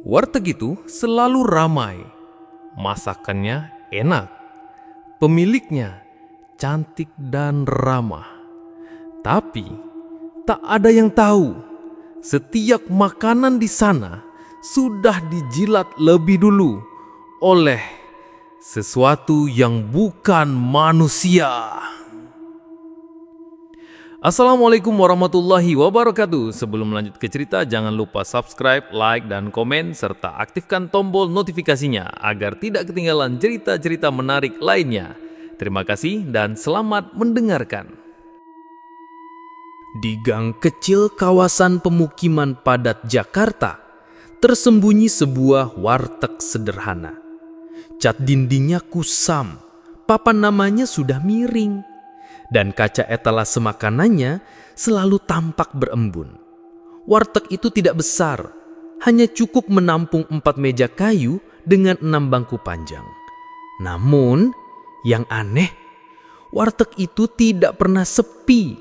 Warteg itu selalu ramai, masakannya enak, pemiliknya cantik dan ramah. Tapi tak ada yang tahu, setiap makanan di sana sudah dijilat lebih dulu oleh sesuatu yang bukan manusia. Assalamualaikum warahmatullahi wabarakatuh. Sebelum lanjut ke cerita, jangan lupa subscribe, like, dan komen, serta aktifkan tombol notifikasinya agar tidak ketinggalan cerita-cerita menarik lainnya. Terima kasih dan selamat mendengarkan. Di gang kecil kawasan pemukiman padat Jakarta, tersembunyi sebuah warteg sederhana. Cat dindingnya kusam, papan namanya sudah miring, dan kaca etalase makanannya selalu tampak berembun. Warteg itu tidak besar, hanya cukup menampung 4 meja kayu dengan 6 bangku panjang. Namun, yang aneh, warteg itu tidak pernah sepi.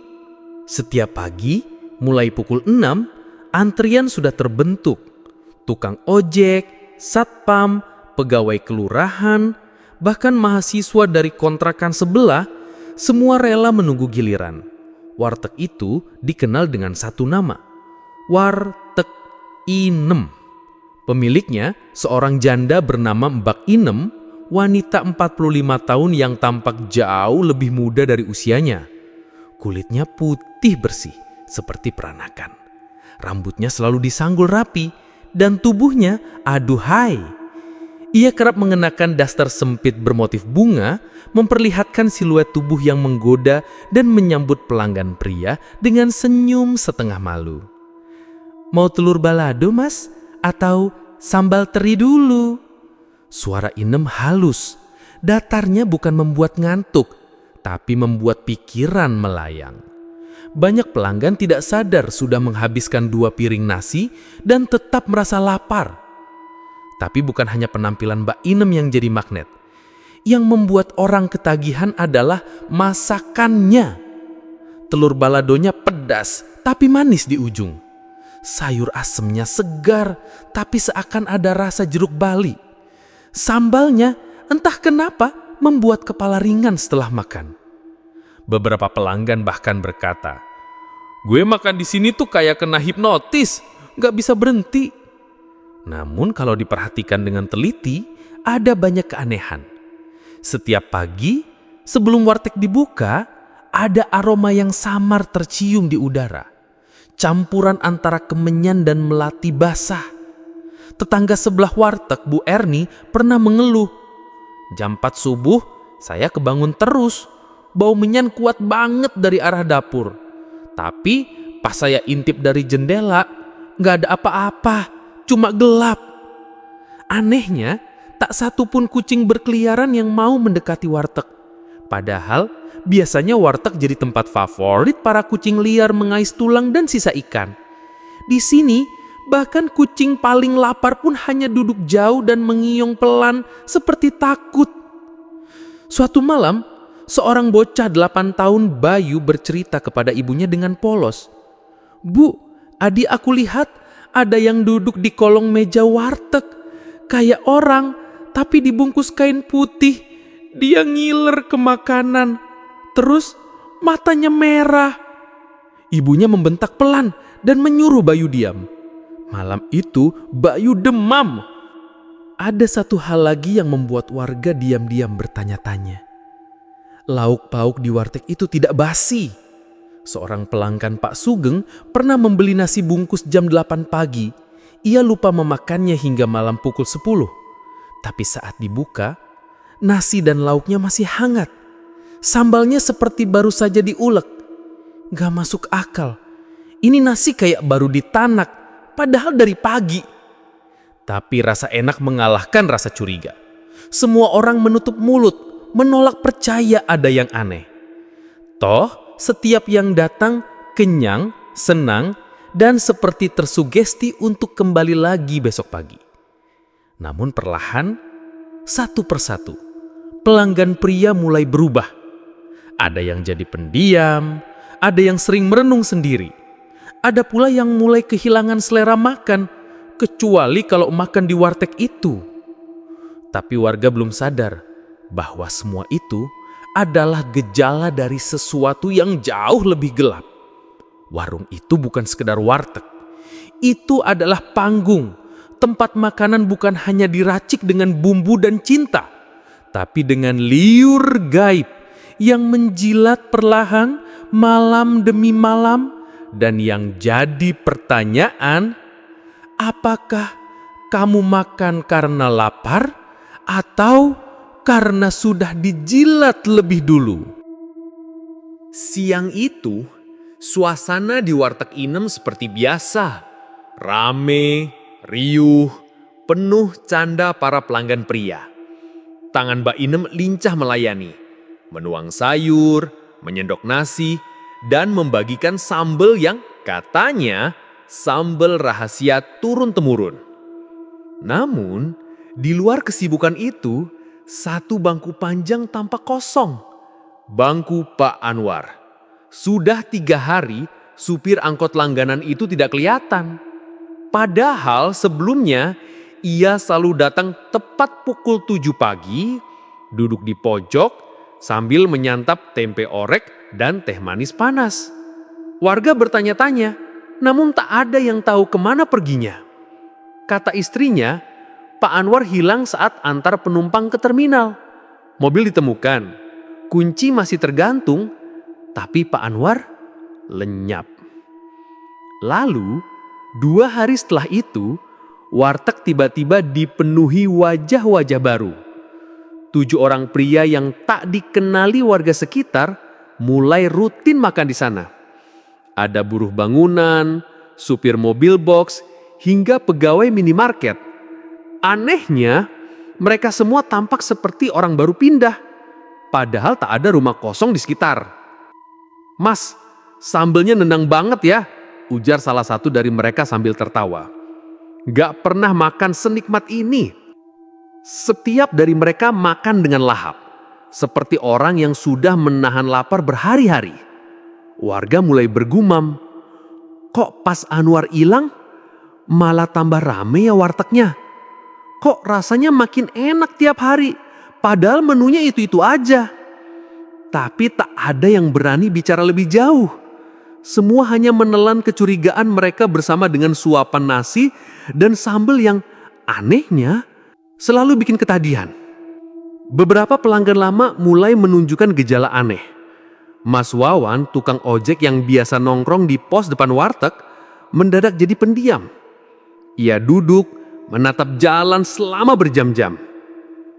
Setiap pagi, mulai pukul 6, antrian sudah terbentuk. Tukang ojek, satpam, pegawai kelurahan, bahkan mahasiswa dari kontrakan sebelah, semua rela menunggu giliran. Warteg itu dikenal dengan satu nama, Warteg Inem. Pemiliknya seorang janda bernama Mbak Inem, wanita 45 tahun yang tampak jauh lebih muda dari usianya. Kulitnya putih bersih seperti peranakan. Rambutnya selalu disanggul rapi dan tubuhnya aduhai. Ia kerap mengenakan daster sempit bermotif bunga, memperlihatkan siluet tubuh yang menggoda dan menyambut pelanggan pria dengan senyum setengah malu. "Mau telur balado, Mas? Atau sambal teri dulu?" Suara Inem halus, datarnya bukan membuat ngantuk, tapi membuat pikiran melayang. Banyak pelanggan tidak sadar sudah menghabiskan 2 piring nasi dan tetap merasa lapar. Tapi bukan hanya penampilan Mbak Inem yang jadi magnet. Yang membuat orang ketagihan adalah masakannya. Telur baladonya pedas tapi manis di ujung. Sayur asemnya segar tapi seakan ada rasa jeruk bali. Sambalnya entah kenapa membuat kepala ringan setelah makan. Beberapa pelanggan bahkan berkata, "Gue makan di sini tuh kayak kena hipnotis, gak bisa berhenti." Namun kalau diperhatikan dengan teliti, ada banyak keanehan. Setiap pagi, sebelum warteg dibuka, ada aroma yang samar tercium di udara. Campuran antara kemenyan dan melati basah. Tetangga sebelah warteg, Bu Erni, pernah mengeluh. "Jam 4 subuh, saya kebangun terus. Bau menyan kuat banget dari arah dapur. Tapi pas saya intip dari jendela, gak ada apa-apa. Cuma gelap." Anehnya, tak satu pun kucing berkeliaran yang mau mendekati warteg. Padahal, biasanya warteg jadi tempat favorit para kucing liar mengais tulang dan sisa ikan. Di sini, bahkan kucing paling lapar pun hanya duduk jauh dan mengiung pelan seperti takut. Suatu malam, seorang bocah 8 tahun Bayu bercerita kepada ibunya dengan polos, "Bu, adik aku lihat ada yang duduk di kolong meja warteg, kayak orang, tapi dibungkus kain putih. Dia ngiler ke makanan, terus matanya merah." Ibunya membentak pelan dan menyuruh Bayu diam. Malam itu Bayu demam. Ada satu hal lagi yang membuat warga diam-diam bertanya-tanya. Lauk pauk di warteg itu tidak basi. Seorang pelanggan Pak Sugeng pernah membeli nasi bungkus jam 8 pagi. Ia lupa memakannya hingga malam pukul 10. Tapi saat dibuka, nasi dan lauknya masih hangat. Sambalnya seperti baru saja diulek. Gak masuk akal. Ini nasi kayak baru ditanak, padahal dari pagi. Tapi rasa enak mengalahkan rasa curiga. Semua orang menutup mulut, menolak percaya ada yang aneh. Toh, setiap yang datang kenyang, senang, dan seperti tersugesti untuk kembali lagi besok pagi. Namun perlahan, satu persatu, pelanggan pria mulai berubah. Ada yang jadi pendiam, ada yang sering merenung sendiri. Ada pula yang mulai kehilangan selera makan, kecuali kalau makan di warteg itu. Tapi warga belum sadar bahwa semua itu adalah gejala dari sesuatu yang jauh lebih gelap. Warung itu bukan sekedar warteg. Itu adalah panggung, tempat makanan bukan hanya diracik dengan bumbu dan cinta, tapi dengan liur gaib yang menjilat perlahan malam demi malam. Dan yang jadi pertanyaan, apakah kamu makan karena lapar atau karena sudah dijilat lebih dulu? Siang itu, suasana di warteg Inem seperti biasa. Rame, riuh, penuh canda para pelanggan pria. Tangan Mbak Inem lincah melayani, menuang sayur, menyendok nasi, dan membagikan sambal yang katanya sambal rahasia turun-temurun. Namun, di luar kesibukan itu, satu bangku panjang tampak kosong. Bangku Pak Anwar. Sudah 3 hari, supir angkot langganan itu tidak kelihatan. Padahal sebelumnya, ia selalu datang tepat pukul 7 pagi, duduk di pojok, sambil menyantap tempe orek dan teh manis panas. Warga bertanya-tanya, namun tak ada yang tahu kemana perginya. Kata istrinya, Pak Anwar hilang saat antar penumpang ke terminal. Mobil ditemukan, kunci masih tergantung, tapi Pak Anwar lenyap. Lalu, 2 hari setelah itu, warteg tiba-tiba dipenuhi wajah-wajah baru. 7 orang pria yang tak dikenali warga sekitar mulai rutin makan di sana. Ada buruh bangunan, supir mobil box, hingga pegawai minimarket. Anehnya, mereka semua tampak seperti orang baru pindah, padahal tak ada rumah kosong di sekitar. "Mas, sambelnya nendang banget ya," ujar salah satu dari mereka sambil tertawa. "Gak pernah makan senikmat ini." Setiap dari mereka makan dengan lahap, seperti orang yang sudah menahan lapar berhari-hari. Warga mulai bergumam, "Kok pas Anwar hilang, malah tambah rame ya wartegnya? Kok rasanya makin enak tiap hari, padahal menunya itu-itu aja." Tapi tak ada yang berani bicara lebih jauh. Semua hanya menelan kecurigaan mereka bersama dengan suapan nasi dan sambal yang anehnya selalu bikin ketagihan. Beberapa pelanggan lama mulai menunjukkan gejala aneh. Mas Wawan, tukang ojek yang biasa nongkrong di pos depan warteg, mendadak jadi pendiam. Ia duduk, menatap jalan selama berjam-jam.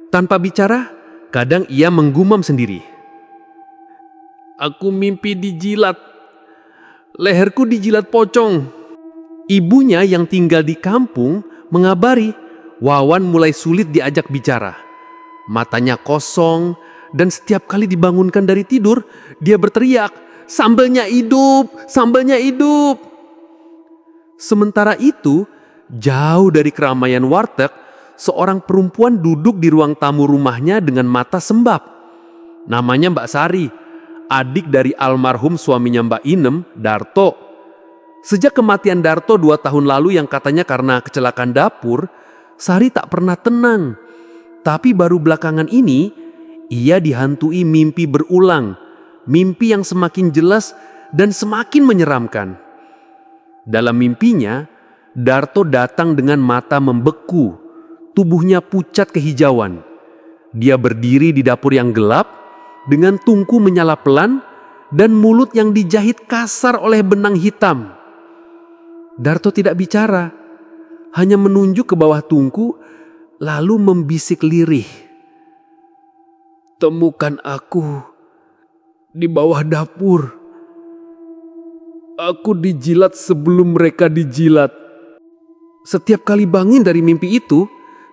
Tanpa bicara, kadang ia menggumam sendiri. "Aku mimpi dijilat. Leherku dijilat pocong." Ibunya yang tinggal di kampung mengabari Wawan mulai sulit diajak bicara. Matanya kosong, dan setiap kali dibangunkan dari tidur, dia berteriak, "Sambelnya hidup! Sambelnya hidup!" Sementara itu, jauh dari keramaian warteg, seorang perempuan duduk di ruang tamu rumahnya dengan mata sembab. Namanya Mbak Sari, adik dari almarhum suaminya Mbak Inem, Darto. Sejak kematian Darto 2 tahun lalu yang katanya karena kecelakaan dapur, Sari tak pernah tenang. Tapi baru belakangan ini, ia dihantui mimpi berulang. Mimpi yang semakin jelas dan semakin menyeramkan. Dalam mimpinya, Darto datang dengan mata membeku. Tubuhnya pucat kehijauan. Dia berdiri di dapur yang gelap, dengan tungku menyala pelan, dan mulut yang dijahit kasar oleh benang hitam. Darto tidak bicara, hanya menunjuk ke bawah tungku, lalu membisik lirih, "Temukan aku di bawah dapur. Aku dijilat sebelum mereka dijilat." Setiap kali bangun dari mimpi itu,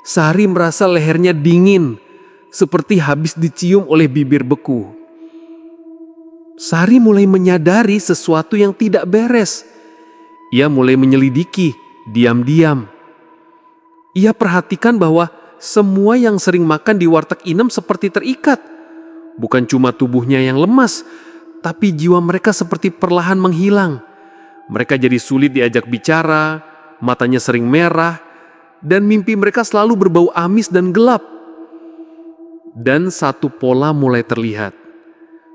Sari merasa lehernya dingin, seperti habis dicium oleh bibir beku. Sari mulai menyadari sesuatu yang tidak beres. Ia mulai menyelidiki diam-diam. Ia perhatikan bahwa semua yang sering makan di warteg Inem seperti terikat. Bukan cuma tubuhnya yang lemas, tapi jiwa mereka seperti perlahan menghilang. Mereka jadi sulit diajak bicara, matanya sering merah, dan mimpi mereka selalu berbau amis dan gelap. Dan satu pola mulai terlihat.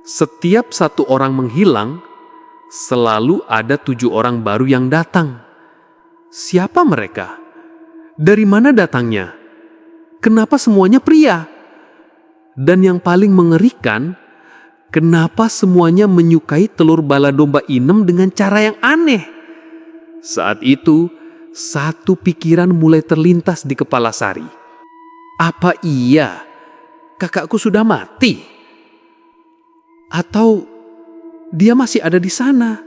Setiap satu orang menghilang, selalu ada 7 orang baru yang datang. Siapa mereka? Dari mana datangnya? Kenapa semuanya pria? Dan yang paling mengerikan, kenapa semuanya menyukai telur bala domba inem dengan cara yang aneh? Saat itu, satu pikiran mulai terlintas di kepala Sari. Apa iya kakakku sudah mati? Atau dia masih ada di sana,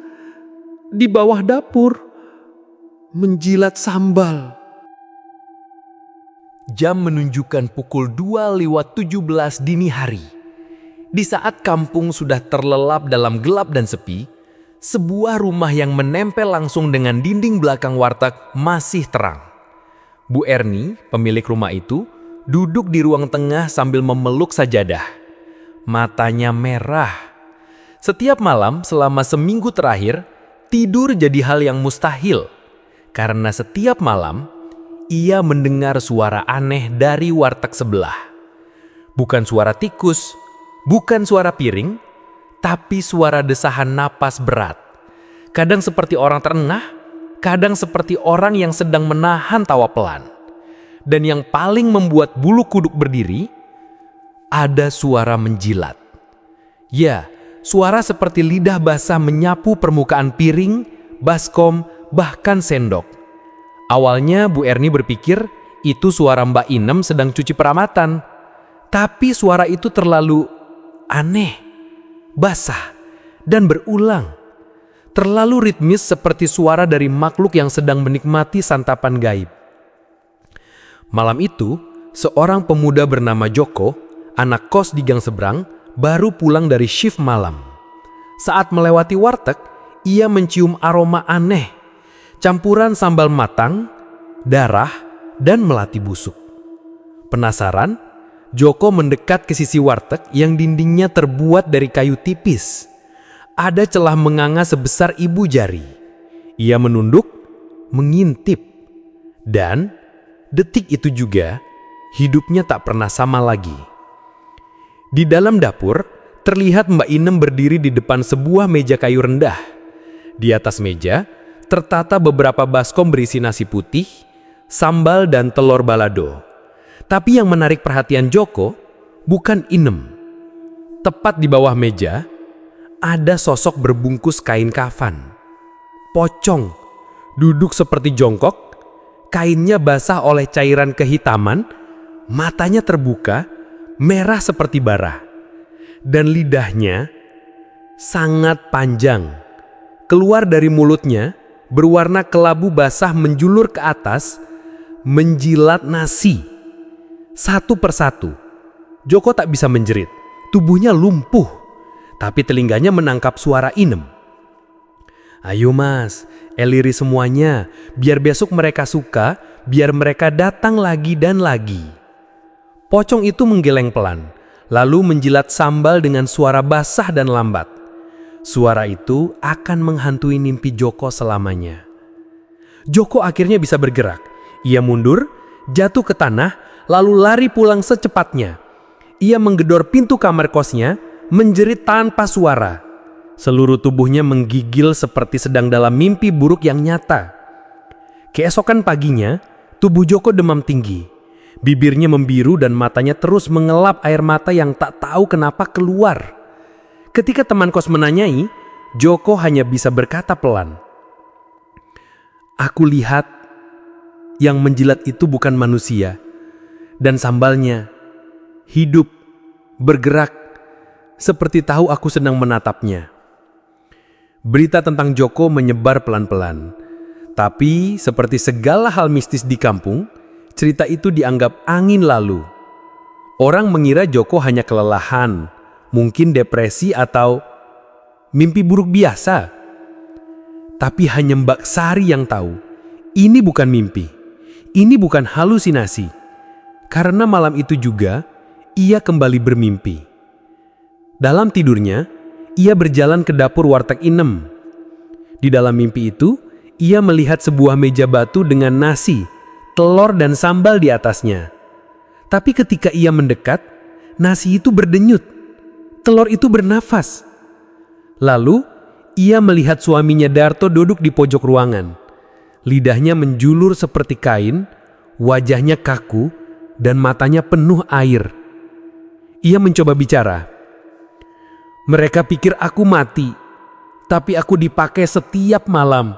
di bawah dapur, menjilat sambal? Jam menunjukkan pukul 2:17 dini hari. Di saat kampung sudah terlelap dalam gelap dan sepi, sebuah rumah yang menempel langsung dengan dinding belakang warteg masih terang. Bu Erni, pemilik rumah itu, duduk di ruang tengah sambil memeluk sajadah. Matanya merah. Setiap malam selama seminggu terakhir, tidur jadi hal yang mustahil. Karena setiap malam, ia mendengar suara aneh dari warteg sebelah. Bukan suara tikus, bukan suara piring, tapi suara desahan napas berat. Kadang seperti orang terengah, kadang seperti orang yang sedang menahan tawa pelan. Dan yang paling membuat bulu kuduk berdiri, ada suara menjilat. Ya, suara seperti lidah basah menyapu permukaan piring, baskom, bahkan sendok. Awalnya Bu Erni berpikir itu suara Mbak Inem sedang cuci peramatan. Tapi suara itu terlalu aneh, basah, dan berulang. Terlalu ritmis seperti suara dari makhluk yang sedang menikmati santapan gaib. Malam itu, seorang pemuda bernama Joko, anak kos di gang seberang, baru pulang dari shift malam. Saat melewati warteg, ia mencium aroma aneh, campuran sambal matang, darah, dan melati busuk. Penasaran, Joko mendekat ke sisi warteg yang dindingnya terbuat dari kayu tipis. Ada celah menganga sebesar ibu jari. Ia menunduk, mengintip. Dan detik itu juga, hidupnya tak pernah sama lagi. Di dalam dapur, terlihat Mbak Inem berdiri di depan sebuah meja kayu rendah. Di atas meja, tertata beberapa baskom berisi nasi putih, sambal, dan telur balado. Tapi yang menarik perhatian Joko bukan Inem. Tepat di bawah meja, ada sosok berbungkus kain kafan. Pocong, duduk seperti jongkok, kainnya basah oleh cairan kehitaman, matanya terbuka, merah seperti bara. Dan lidahnya sangat panjang. Keluar dari mulutnya, berwarna kelabu basah menjulur ke atas, menjilat nasi. Satu persatu, Joko tak bisa menjerit. Tubuhnya lumpuh, tapi telinganya menangkap suara Inem. Ayo mas, eliri semuanya, biar besok mereka suka, biar mereka datang lagi dan lagi. Pocong itu menggeleng pelan, lalu menjilat sambal dengan suara basah dan lambat. Suara itu akan menghantui mimpi Joko selamanya. Joko akhirnya bisa bergerak. Ia mundur, jatuh ke tanah, lalu lari pulang secepatnya. Ia menggedor pintu kamar kosnya, menjerit tanpa suara. Seluruh tubuhnya menggigil seperti sedang dalam mimpi buruk yang nyata. Keesokan paginya, tubuh Joko demam tinggi. Bibirnya membiru dan matanya terus mengelap air mata yang tak tahu kenapa keluar. Ketika teman kos menanyai, Joko hanya bisa berkata pelan, "Aku lihat yang menjilat itu bukan manusia. Dan sambalnya hidup, bergerak, seperti tahu aku sedang menatapnya." Berita tentang Joko menyebar pelan-pelan. Tapi seperti segala hal mistis di kampung, cerita itu dianggap angin lalu. Orang mengira Joko hanya kelelahan, mungkin depresi atau mimpi buruk biasa. Tapi hanya Mbak Sari yang tahu, ini bukan mimpi, ini bukan halusinasi. Karena malam itu juga, ia kembali bermimpi. Dalam tidurnya, ia berjalan ke dapur warteg Inem. Di dalam mimpi itu, ia melihat sebuah meja batu dengan nasi, telur dan sambal di atasnya. Tapi ketika ia mendekat, nasi itu berdenyut, telur itu bernafas. Lalu, ia melihat suaminya Darto duduk di pojok ruangan. Lidahnya menjulur seperti kain, wajahnya kaku, dan matanya penuh air. Ia mencoba bicara. "Mereka pikir aku mati, tapi aku dipakai setiap malam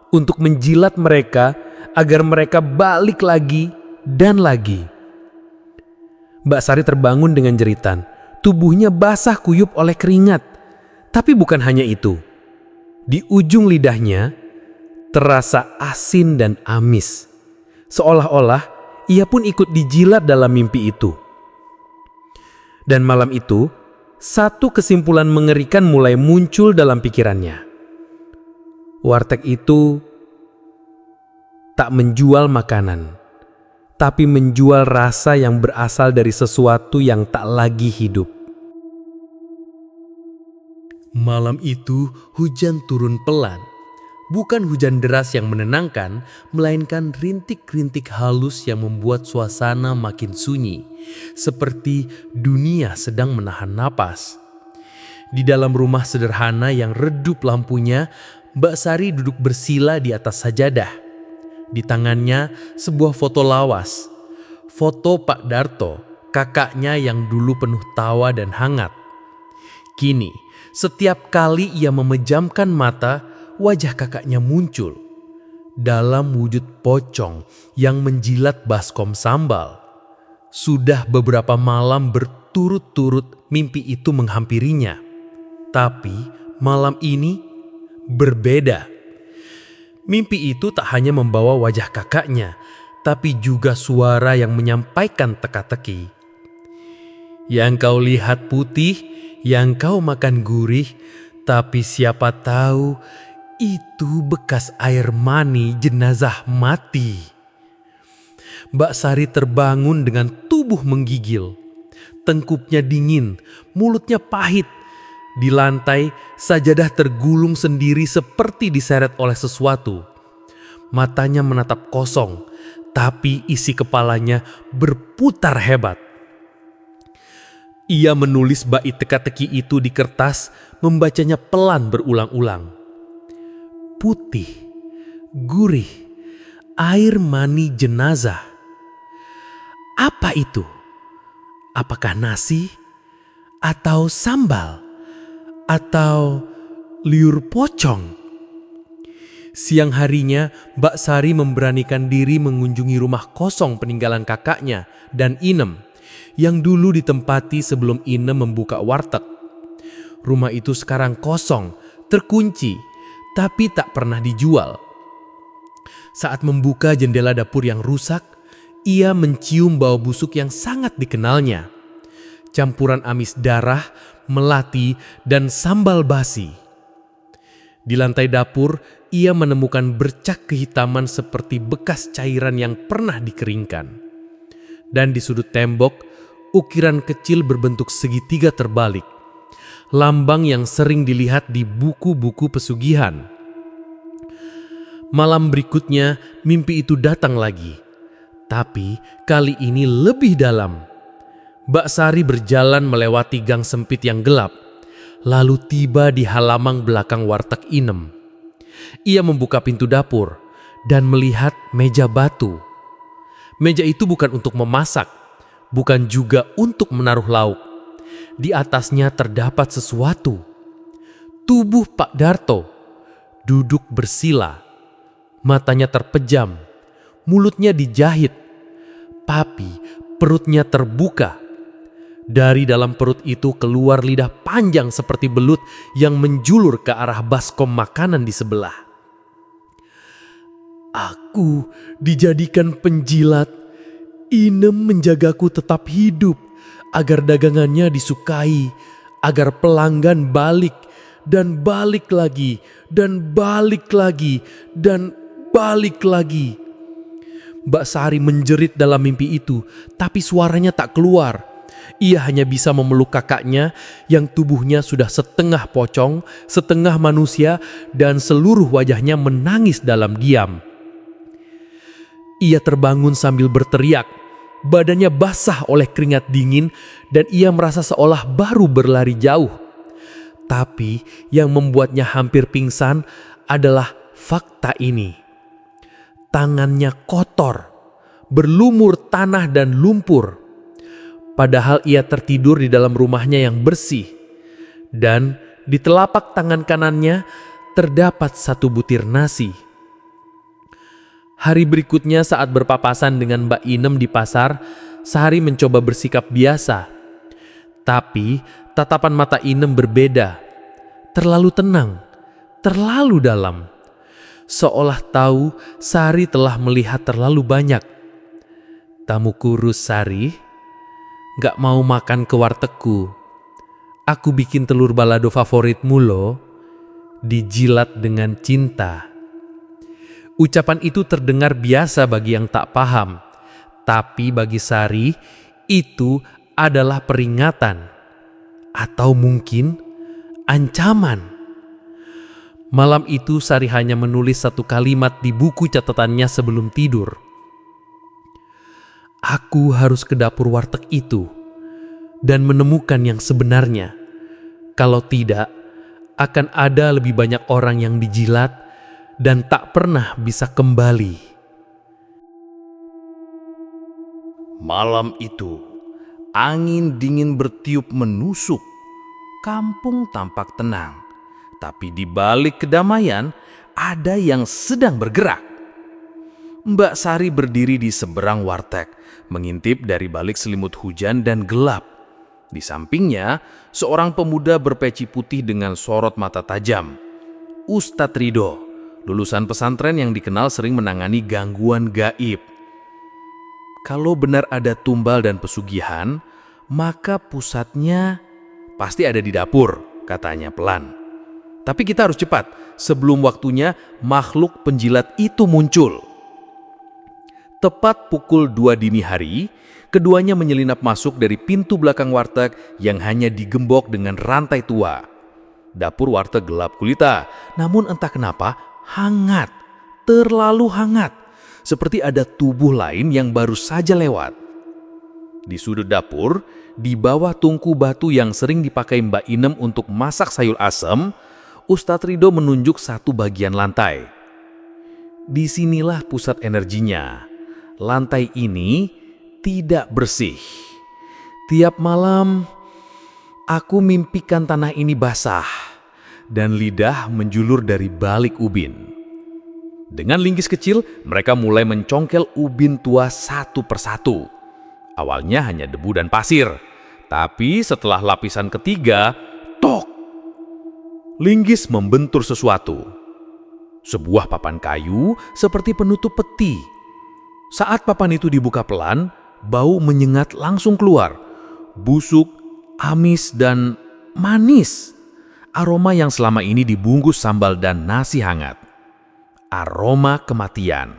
untuk menjilat mereka agar mereka balik lagi dan lagi." Mbak Sari terbangun dengan jeritan. Tubuhnya basah kuyup oleh keringat. Tapi bukan hanya itu. Di ujung lidahnya terasa asin dan amis. Seolah-olah ia pun ikut dijilat dalam mimpi itu. Dan malam itu, satu kesimpulan mengerikan mulai muncul dalam pikirannya. Warteg itu tak menjual makanan, tapi menjual rasa yang berasal dari sesuatu yang tak lagi hidup. Malam itu hujan turun pelan. Bukan hujan deras yang menenangkan, melainkan rintik-rintik halus yang membuat suasana makin sunyi, seperti dunia sedang menahan napas. Di dalam rumah sederhana yang redup lampunya, Mbak Sari duduk bersila di atas sajadah. Di tangannya sebuah foto lawas, foto Pak Darto, kakaknya yang dulu penuh tawa dan hangat. Kini, setiap kali ia memejamkan mata, wajah kakaknya muncul dalam wujud pocong yang menjilat baskom sambal. Sudah beberapa malam berturut-turut mimpi itu menghampirinya. Tapi malam ini berbeda. Mimpi itu tak hanya membawa wajah kakaknya, tapi juga suara yang menyampaikan teka-teki. "Yang kau lihat putih, yang kau makan gurih, tapi siapa tahu itu bekas air mani jenazah mati." Mbak Sari terbangun dengan tubuh menggigil. Tengkupnya dingin, mulutnya pahit. Di lantai, sajadah tergulung sendiri seperti diseret oleh sesuatu. Matanya menatap kosong, tapi isi kepalanya berputar hebat. Ia menulis bait teka-teki itu di kertas, membacanya pelan berulang-ulang. Putih, gurih, air mani jenazah. Apa itu? Apakah nasi? Atau sambal? Atau liur pocong? Siang harinya, Mbak Sari memberanikan diri mengunjungi rumah kosong peninggalan kakaknya dan Inem, yang dulu ditempati sebelum Inem membuka warteg. Rumah itu sekarang kosong, terkunci, tapi tak pernah dijual. Saat membuka jendela dapur yang rusak, ia mencium bau busuk yang sangat dikenalnya. Campuran amis darah, melati, dan sambal basi. Di lantai dapur, ia menemukan bercak kehitaman seperti bekas cairan yang pernah dikeringkan. Dan di sudut tembok, ukiran kecil berbentuk segitiga terbalik. Lambang yang sering dilihat di buku-buku pesugihan. Malam berikutnya, mimpi itu datang lagi. Tapi kali ini lebih dalam. Mbak Sari berjalan melewati gang sempit yang gelap, lalu tiba di halaman belakang warteg Inem. Ia membuka pintu dapur dan melihat meja batu. Meja itu bukan untuk memasak, bukan juga untuk menaruh lauk. Di atasnya terdapat sesuatu. Tubuh Pak Darto duduk bersila, matanya terpejam, mulutnya dijahit, tapi perutnya terbuka. Dari dalam perut itu keluar lidah panjang seperti belut yang menjulur ke arah baskom makanan di sebelah. "Aku dijadikan penjilat. Inem menjagaku tetap hidup agar dagangannya disukai, agar pelanggan balik dan balik lagi dan balik lagi dan balik lagi." Mbak Sari menjerit dalam mimpi itu, tapi suaranya tak keluar. ia hanya bisa memeluk kakaknya yang tubuhnya sudah setengah pocong, setengah manusia, dan seluruh wajahnya menangis dalam diam. Ia terbangun sambil berteriak. Badannya basah oleh keringat dingin dan ia merasa seolah baru berlari jauh. Tapi yang membuatnya hampir pingsan adalah fakta ini. Tangannya kotor, berlumur tanah dan lumpur. Padahal ia tertidur di dalam rumahnya yang bersih. Dan di telapak tangan kanannya terdapat satu butir nasi. Hari berikutnya saat berpapasan dengan Mbak Inem di pasar, Sari mencoba bersikap biasa. Tapi tatapan mata Inem berbeda. Terlalu tenang, terlalu dalam. Seolah tahu Sari telah melihat terlalu banyak. Tamu kurus Sari, gak mau makan ke wartegku. Aku bikin telur balado favoritmu loh. Dijilat dengan cinta. Ucapan itu terdengar biasa bagi yang tak paham. Tapi bagi Sari, itu adalah peringatan. Atau mungkin ancaman. Malam itu Sari hanya menulis satu kalimat di buku catatannya sebelum tidur. Aku harus ke dapur warteg itu dan menemukan yang sebenarnya. Kalau tidak, akan ada lebih banyak orang yang dijilat dan tak pernah bisa kembali. Malam itu, angin dingin bertiup menusuk. Kampung tampak tenang, tapi di balik kedamaian ada yang sedang bergerak. Mbak Sari berdiri di seberang warteg, mengintip dari balik selimut hujan dan gelap. Di sampingnya, seorang pemuda berpeci putih dengan sorot mata tajam. Ustadz Ridho, lulusan pesantren yang dikenal sering menangani gangguan gaib. Kalau benar ada tumbal dan pesugihan, maka pusatnya pasti ada di dapur, katanya pelan. Tapi kita harus cepat, sebelum waktunya makhluk penjilat itu muncul. Tepat pukul 2 dini hari, keduanya menyelinap masuk dari pintu belakang warteg yang hanya digembok dengan rantai tua. Dapur warteg gelap gulita, namun entah kenapa hangat, terlalu hangat. Seperti ada tubuh lain yang baru saja lewat. Di sudut dapur, di bawah tungku batu yang sering dipakai Mbak Inem untuk masak sayur asem, Ustadz Ridho menunjuk satu bagian lantai. Disinilah pusat energinya. Lantai ini tidak bersih. Tiap malam, aku mimpikan tanah ini basah dan lidah menjulur dari balik ubin. Dengan linggis kecil, mereka mulai mencongkel ubin tua satu persatu. Awalnya hanya debu dan pasir, tapi setelah lapisan ketiga, tok! Linggis membentur sesuatu. Sebuah papan kayu seperti penutup peti. Saat papan itu dibuka pelan, bau menyengat langsung keluar. Busuk, amis, dan manis. Aroma yang selama ini dibungkus sambal dan nasi hangat. Aroma kematian.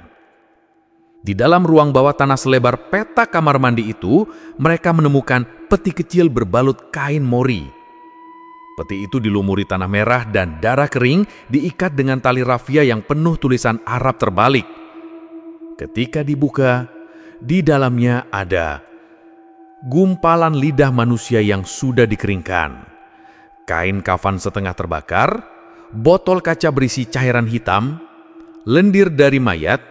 Di dalam ruang bawah tanah selebar petak kamar mandi itu, mereka menemukan peti kecil berbalut kain mori. Peti itu dilumuri tanah merah dan darah kering diikat dengan tali rafia yang penuh tulisan Arab terbalik. Ketika dibuka, di dalamnya ada gumpalan lidah manusia yang sudah dikeringkan, kain kafan setengah terbakar, botol kaca berisi cairan hitam, lendir dari mayat,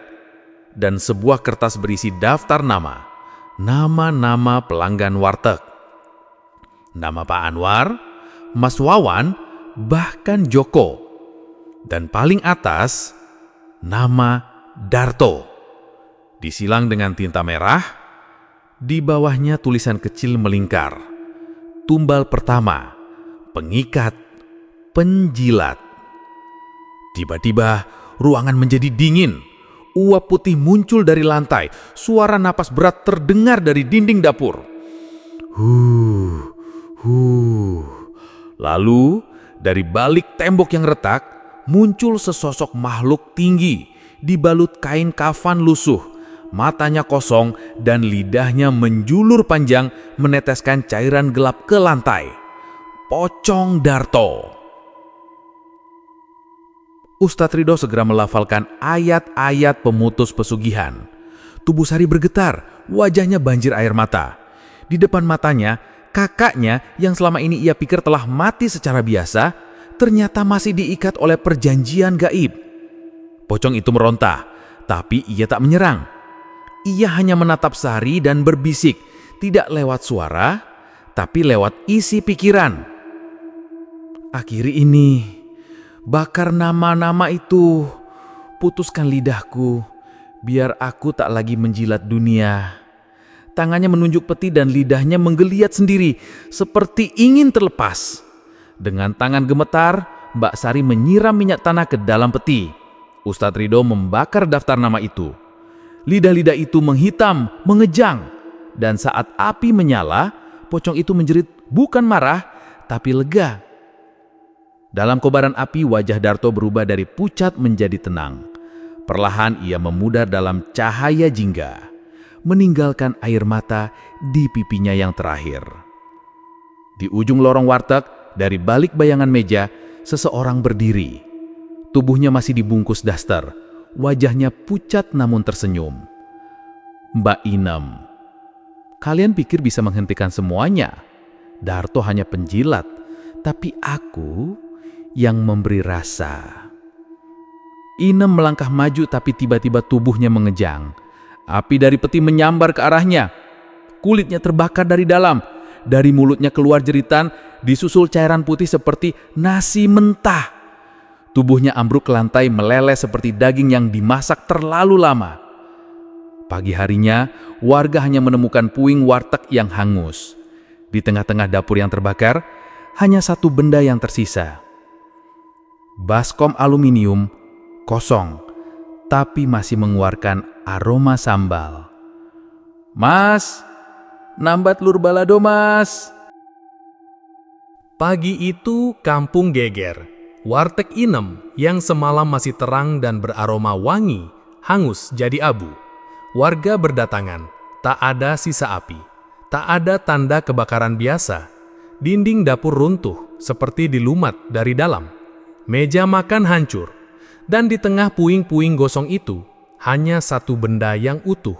dan sebuah kertas berisi daftar nama-nama pelanggan warteg. Nama Pak Anwar, Mas Wawan, bahkan Joko. Dan paling atas, nama Darto. Disilang dengan tinta merah, di bawahnya tulisan kecil melingkar. Tumbal pertama, pengikat, penjilat. Tiba-tiba, ruangan menjadi dingin. Uap putih muncul dari lantai. Suara napas berat terdengar dari dinding dapur. Lalu, dari balik tembok yang retak, muncul sesosok makhluk tinggi, dibalut kain kafan lusuh. matanya kosong dan lidahnya menjulur panjang meneteskan cairan gelap ke lantai. Pocong Darto. Ustadz Ridho segera melafalkan ayat-ayat pemutus pesugihan. Tubuh Sari bergetar, wajahnya banjir air mata. Di depan matanya, kakaknya yang selama ini ia pikir telah mati secara biasa, ternyata masih diikat oleh perjanjian gaib. Pocong itu meronta, tapi ia tak menyerang. Ia hanya menatap Sari dan berbisik, tidak lewat suara, tapi lewat isi pikiran. Akhiri ini, bakar nama-nama itu, putuskan lidahku, biar aku tak lagi menjilat dunia. Tangannya menunjuk peti dan lidahnya menggeliat sendiri, seperti ingin terlepas. Dengan tangan gemetar, Mbak Sari menyiram minyak tanah ke dalam peti. Ustadz Ridho membakar daftar nama itu. Lidah-lidah itu menghitam, mengejang. Dan saat api menyala, pocong itu menjerit bukan marah, tapi lega. Dalam kobaran api, wajah Darto berubah dari pucat menjadi tenang. Perlahan ia memudar dalam cahaya jingga, meninggalkan air mata di pipinya yang terakhir. Di ujung lorong warteg, dari balik bayangan meja, seseorang berdiri. Tubuhnya masih dibungkus daster, wajahnya pucat namun tersenyum. Mbak Inem. Kalian pikir bisa menghentikan semuanya? Darto hanya penjilat, tapi aku yang memberi rasa. Inem melangkah maju tapi tiba-tiba tubuhnya mengejang. Api dari peti menyambar ke arahnya. Kulitnya terbakar dari dalam. Dari mulutnya keluar jeritan, disusul cairan putih seperti nasi mentah. Tubuhnya ambruk ke lantai meleleh seperti daging yang dimasak terlalu lama. Pagi harinya, warga hanya menemukan puing warteg yang hangus. Di tengah-tengah dapur yang terbakar, hanya satu benda yang tersisa. Baskom aluminium kosong, tapi masih mengeluarkan aroma sambal. Mas, nambat lur balado mas. Pagi itu kampung geger. Warteg Inem yang semalam masih terang dan beraroma wangi, hangus jadi abu. Warga berdatangan, tak ada sisa api. Tak ada tanda kebakaran biasa. Dinding dapur runtuh, seperti dilumat dari dalam. Meja makan hancur. Dan di tengah puing-puing gosong itu, hanya satu benda yang utuh.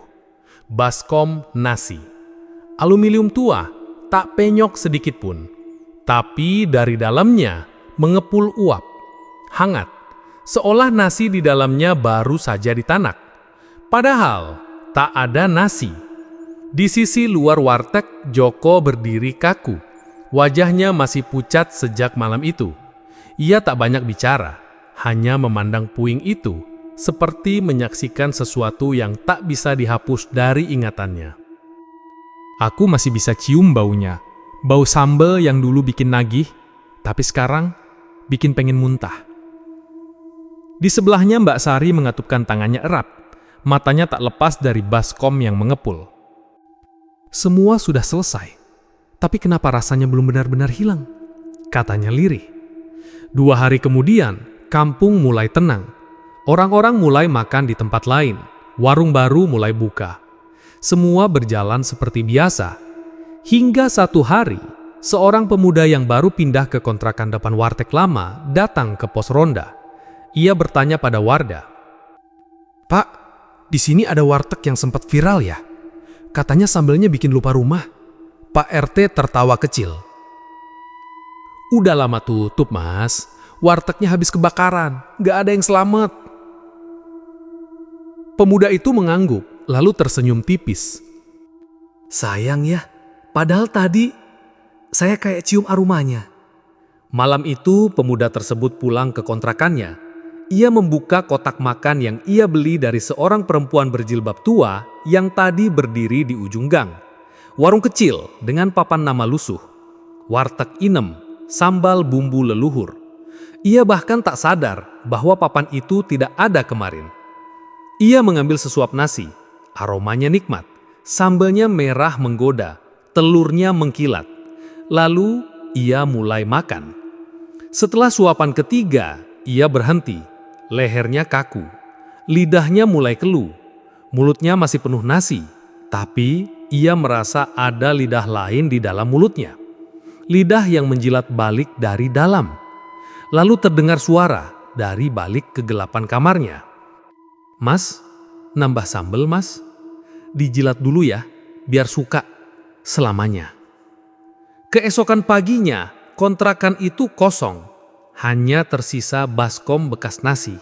Baskom nasi. Aluminium tua, tak penyok sedikit pun. Tapi dari dalamnya mengepul uap. Hangat, seolah nasi di dalamnya baru saja ditanak. Padahal, tak ada nasi. Di sisi luar warteg, Joko berdiri kaku. Wajahnya masih pucat sejak malam itu. Ia tak banyak bicara. Hanya memandang puing itu, seperti menyaksikan sesuatu yang tak bisa dihapus dari ingatannya. Aku masih bisa cium baunya. Bau sambal yang dulu bikin nagih, tapi sekarang bikin pengen muntah. Di sebelahnya Mbak Sari mengatupkan tangannya erat. Matanya tak lepas dari baskom yang mengepul. Semua sudah selesai, tapi kenapa rasanya belum benar-benar hilang? Katanya lirih. 2 hari kemudian, kampung mulai tenang. Orang-orang mulai makan di tempat lain. Warung baru mulai buka. Semua berjalan seperti biasa. Hingga satu hari, seorang pemuda yang baru pindah ke kontrakan depan warteg lama datang ke pos ronda. Ia bertanya pada Wardah, "Pak, di sini ada warteg yang sempat viral ya? Katanya sambelnya bikin lupa rumah." Pak RT tertawa kecil. "Udah lama tutup, Mas. Wartegnya habis kebakaran, gak ada yang selamat." Pemuda itu mengangguk, lalu tersenyum tipis. "Sayang ya, padahal tadi saya kayak cium aromanya." Malam itu, pemuda tersebut pulang ke kontrakannya. Ia membuka kotak makan yang ia beli dari seorang perempuan berjilbab tua yang tadi berdiri di ujung gang. Warung kecil dengan papan nama lusuh. Warteg Inem, sambal bumbu leluhur. Ia bahkan tak sadar bahwa papan itu tidak ada kemarin. Ia mengambil sesuap nasi. Aromanya nikmat. Sambalnya merah menggoda. Telurnya mengkilat. Lalu ia mulai makan. Setelah suapan ketiga, ia berhenti. Lehernya kaku. Lidahnya mulai keluh. Mulutnya masih penuh nasi, tapi ia merasa ada lidah lain di dalam mulutnya. Lidah yang menjilat balik dari dalam. Lalu terdengar suara dari balik kegelapan kamarnya. "Mas, nambah sambel mas? Dijilat dulu ya, biar suka selamanya." Keesokan paginya, kontrakan itu kosong. Hanya tersisa baskom bekas nasi.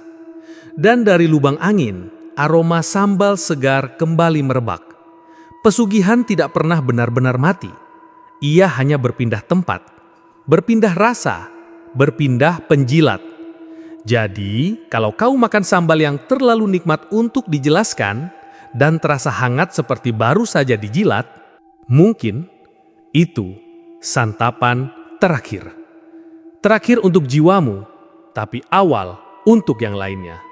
Dan dari lubang angin, aroma sambal segar kembali merebak. Pesugihan tidak pernah benar-benar mati. Ia hanya berpindah tempat, berpindah rasa, berpindah penjilat. Jadi, kalau kau makan sambal yang terlalu nikmat untuk dijelaskan dan terasa hangat seperti baru saja dijilat, mungkin itu santapan terakhir. Terakhir untuk jiwamu, tapi awal untuk yang lainnya.